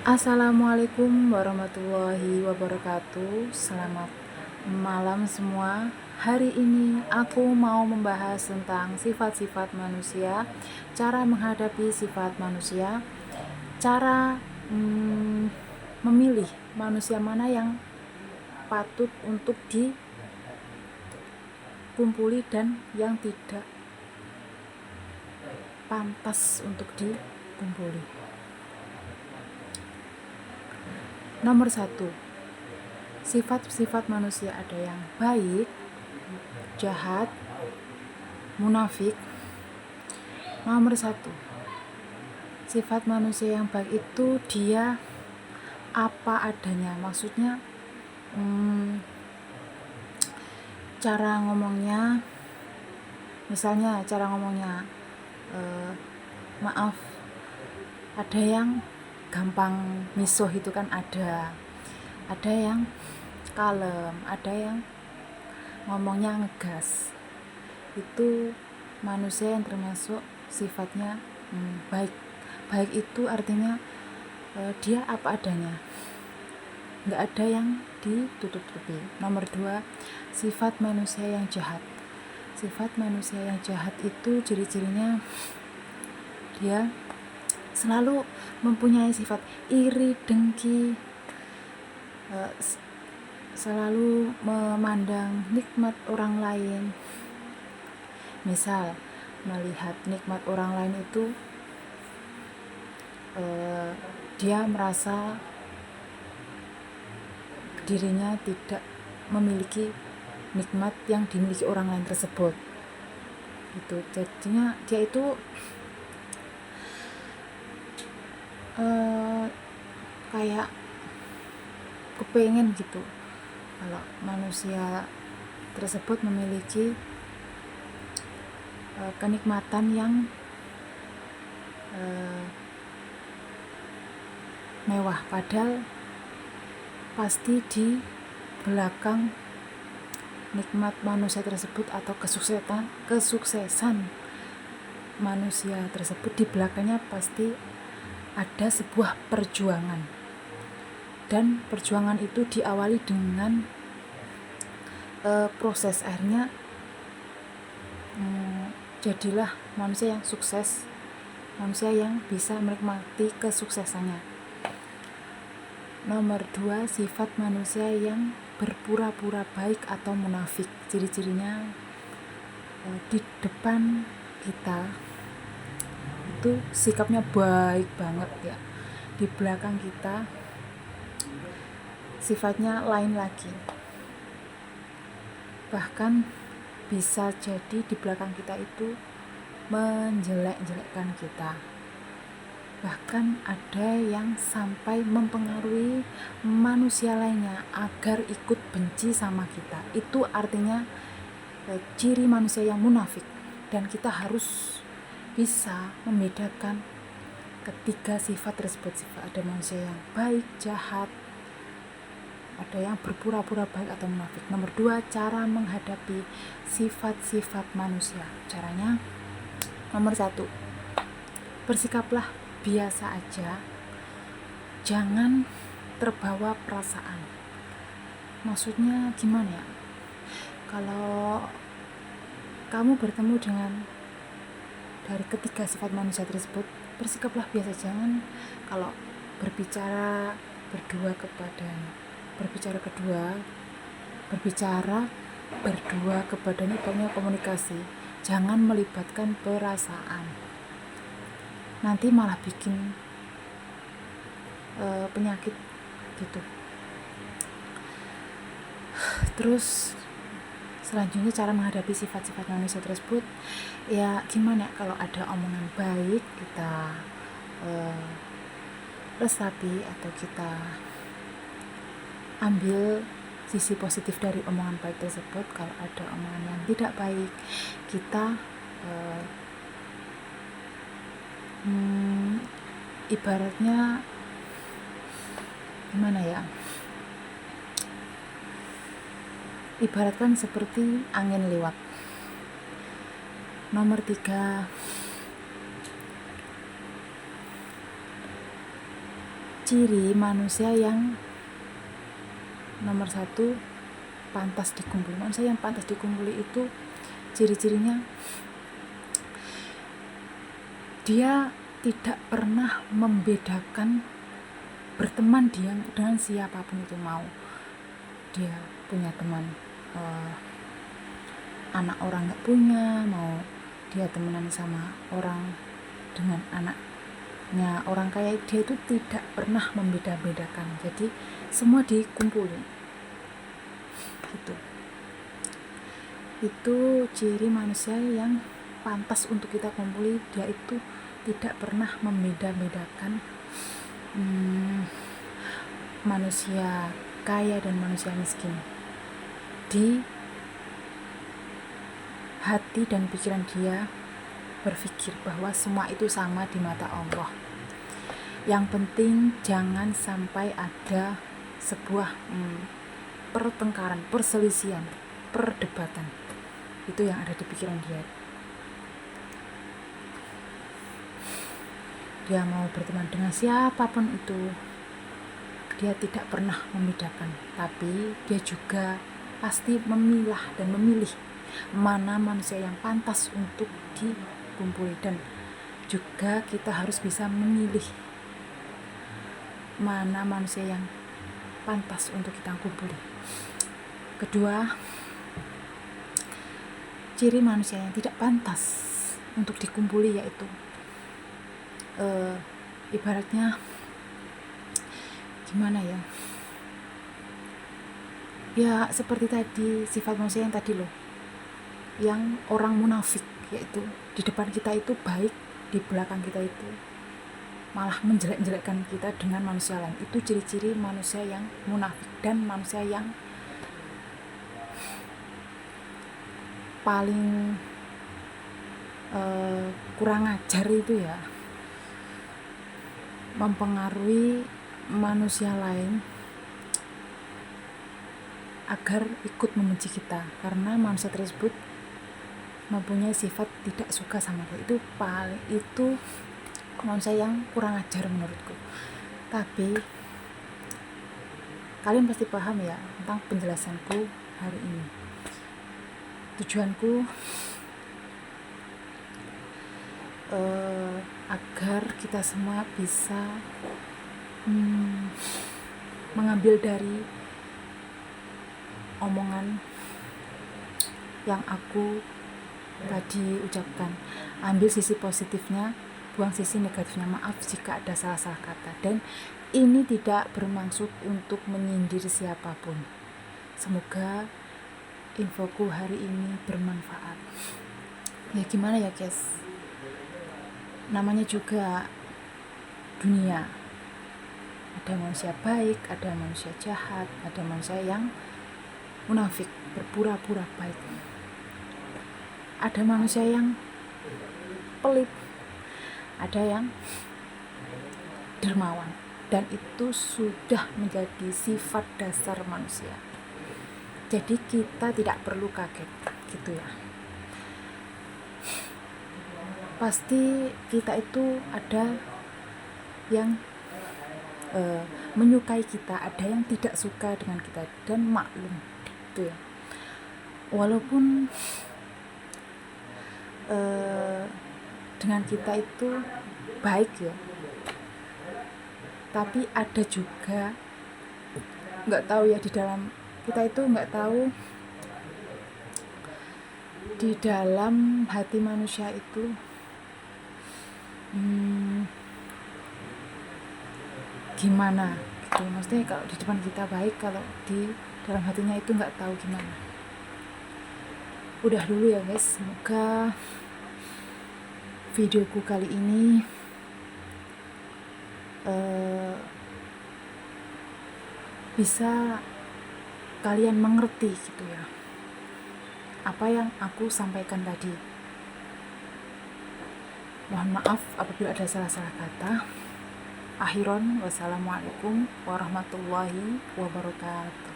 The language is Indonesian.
Assalamualaikum warahmatullahi wabarakatuh. Selamat malam semua. Hari ini aku mau membahas tentang sifat-sifat manusia, cara menghadapi sifat manusia, cara memilih manusia mana yang patut untuk dikumpuli dan yang tidak pantas untuk dikumpuli. Nomor 1, sifat-sifat manusia ada yang baik, jahat, munafik. Nomor 1, sifat manusia yang baik itu dia apa adanya. Maksudnya cara ngomongnya, misalnya cara ngomongnya maaf, ada yang gampang misuh itu kan, ada yang kalem, ada yang ngomongnya ngegas. Itu manusia yang termasuk sifatnya baik. Baik itu artinya dia apa adanya, nggak ada yang ditutup-tutupi. Nomor 2, sifat manusia yang jahat. Sifat manusia yang jahat itu ciri-cirinya dia selalu mempunyai sifat iri, dengki, selalu memandang nikmat orang lain. Misal melihat nikmat orang lain itu dia merasa dirinya tidak memiliki nikmat yang dimiliki orang lain tersebut. Itu jadinya dia itu kayak kepengen gitu kalau manusia tersebut memiliki kenikmatan yang mewah, padahal pasti di belakang nikmat manusia tersebut atau kesuksesan manusia tersebut, di belakangnya pasti ada sebuah perjuangan, dan perjuangan itu diawali dengan proses. Akhirnya jadilah manusia yang sukses, manusia yang bisa menikmati kesuksesannya. Nomor 2, sifat manusia yang berpura-pura baik atau munafik. Ciri-cirinya di depan kita itu sikapnya baik banget ya, di belakang kita sifatnya lain lagi. Bahkan bisa jadi di belakang kita itu menjelek-jelekkan kita. Bahkan ada yang sampai mempengaruhi manusia lainnya agar ikut benci sama kita. Itu artinya ciri manusia yang munafik, dan kita harus bisa membedakan ketiga sifat tersebut. Sifat ada manusia yang baik, jahat, ada yang berpura-pura baik atau munafik. Nomor 2, cara menghadapi sifat-sifat manusia. Caranya, nomor 1, bersikaplah biasa aja, jangan terbawa perasaan. Maksudnya gimana ya, kalau kamu bertemu dengan dari ketiga sifat manusia tersebut, bersikaplah biasa. Jangan kalau berbicara berdua kepadanya punya komunikasi, jangan melibatkan perasaan, nanti malah bikin penyakit gitu. Terus selanjutnya, cara menghadapi sifat-sifat manusia tersebut ya gimana, kalau ada omongan baik kita resapi atau kita ambil sisi positif dari omongan baik tersebut. Kalau ada omongan yang tidak baik, kita ibaratnya gimana ya, ibaratkan seperti angin lewat. Nomor 3, ciri manusia yang nomor satu pantas dikumpuli. Manusia yang pantas dikumpuli itu ciri-cirinya dia tidak pernah membedakan berteman dia dengan siapapun itu, mau dia punya teman anak orang nggak punya, mau dia temenan sama orang dengan anaknya orang kaya, dia itu tidak pernah membeda-bedakan. Jadi semua dikumpulin gitu. Itu ciri manusia yang pantas untuk kita kumpuli. Dia itu tidak pernah membeda-bedakan manusia kaya dan manusia miskin. Di hati dan pikiran dia berpikir bahwa semua itu sama di mata Allah. Yang penting jangan sampai ada sebuah pertengkaran, perselisihan, perdebatan. Itu yang ada di pikiran dia. Dia mau berteman dengan siapapun itu, dia tidak pernah membedakan. Tapi dia juga pasti memilah dan memilih mana manusia yang pantas untuk dikumpuli. Dan juga kita harus bisa memilih mana manusia yang pantas untuk kita kumpuli. Kedua, ciri manusia yang tidak pantas untuk dikumpuli yaitu ibaratnya gimana ya, ya seperti tadi, sifat manusia yang tadi loh, yang orang munafik, yaitu di depan kita itu baik, di belakang kita itu malah menjelek-jelekkan kita dengan manusia lain. Itu ciri-ciri manusia yang munafik dan manusia yang paling kurang ajar itu ya, mempengaruhi manusia lain agar ikut membenci kita karena manusia tersebut mempunyai sifat tidak suka sama kita. Itu manusia yang kurang ajar menurutku. Tapi kalian pasti paham ya tentang penjelasanku hari ini. Tujuanku agar kita semua bisa mengambil dari omongan yang aku tadi ucapkan, ambil sisi positifnya, buang sisi negatifnya. Maaf jika ada salah-salah kata, dan ini tidak bermaksud untuk menyindir siapapun. Semoga infoku hari ini bermanfaat. Ya gimana ya guys, namanya juga dunia, ada manusia baik, ada manusia jahat, ada manusia yang munafik, berpura-pura baik, ada manusia yang pelit, ada yang dermawan, dan itu sudah menjadi sifat dasar manusia. Jadi kita tidak perlu kaget gitu ya. Pasti kita itu ada yang menyukai kita, ada yang tidak suka dengan kita, dan maklum gitu ya. Walaupun dengan kita itu baik ya, tapi ada juga nggak tahu ya, di dalam kita itu nggak tahu di dalam hati manusia itu gimana gitu. Maksudnya kalau di depan kita baik, kalau di dalam hatinya itu nggak tahu gimana. Udah dulu ya guys, semoga videoku kali ini bisa kalian mengerti gitu ya apa yang aku sampaikan tadi. Mohon maaf apabila ada salah-salah kata. Akhiron, wassalamualaikum warahmatullahi wabarakatuh.